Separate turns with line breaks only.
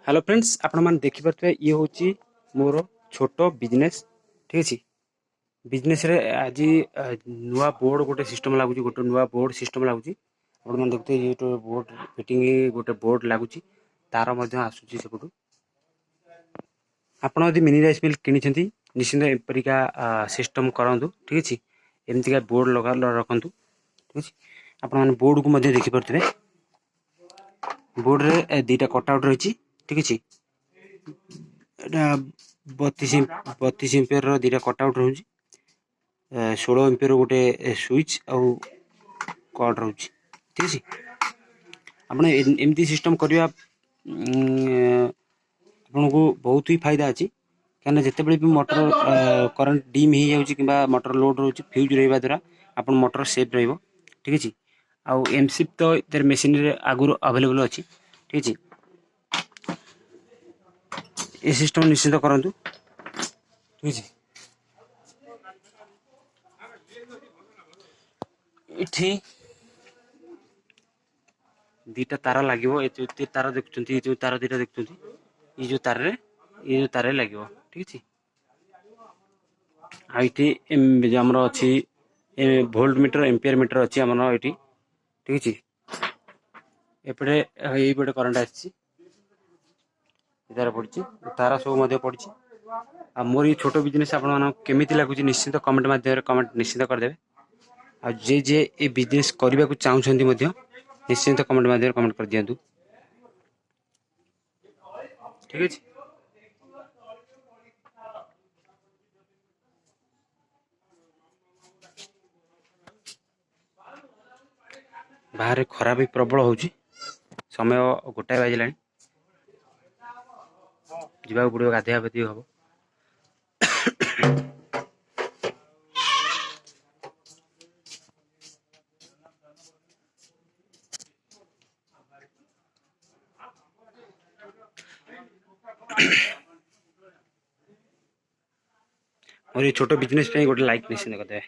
Hello friends आपण मैंने देखिपे ये हूँ मोर छोट बिजनेस ठीक अच्छे बिजनेस रे आज नुआ बोर्ड गोटे सिस्टम लगुच गोटे नुआ बोर्ड सिस्टम लगुच आप देखते ये तो बोर्ड फिटिंग गोटे बोर्ड लगुच तार आसूँ सेपटू आपड़ यदि मिनी राइस मिल कि निश्चिंत एपरिका सिस्टम करूँ ठीक अच्छे एमतीका बोर्ड लगा रखु ठीक अच्छे आपण बोर्ड को देखिपे बोर्ड रे दीटा कटआउट रही ठीक अच्छे बतीस एम्पियर दीटा कटआउट रोचे 16 एम्पियर गोटे स्विच आउ कट रोचे ठीक अच्छे आपड़ एमती सिस्टम करवा आपन को बहुत ही फायदा अच्छी क्या जिते भी मोटर करंट डिम हो जाऊँगी कि मोटर लोड रोचे फ्यूज रहा द्वारा आप मोटर सेफ रही ठीक अच्छे आउ एमसीप तो इधर मेसीन आगुरी अवेलेबल अच्छी ठीक अच्छे ये सिस्टम निश्चिंत करूँ ठीक अच्छे ये दीटा तार लगे तार देखुं जो तार दीटा देखुं ये जो तार लगे ठीक अच्छे आई आमर अच्छी भोल्ट मीटर एम्पियर मीटर अच्छी आम ये ठीक अच्छे एपटे ये करंट आसी तार पड़ी तार सब पड़ी आ मोर ये छोट बिजनेस आपमि लगुच निश्चित कमेंट माध्यम कमेंट निश्चित करदे आ जे ये बिजनेस करने को चाहते निश्चित कमेंट माध्यम कमेंट कर दिंतु ठीक अच्छे बाहर खरा भी प्रबल हो समय 1 बजला जावाक पड़ो गाधिया पाधि हम और ये छोट बिजनेस गोटे लाइक निश्चिंत करदे।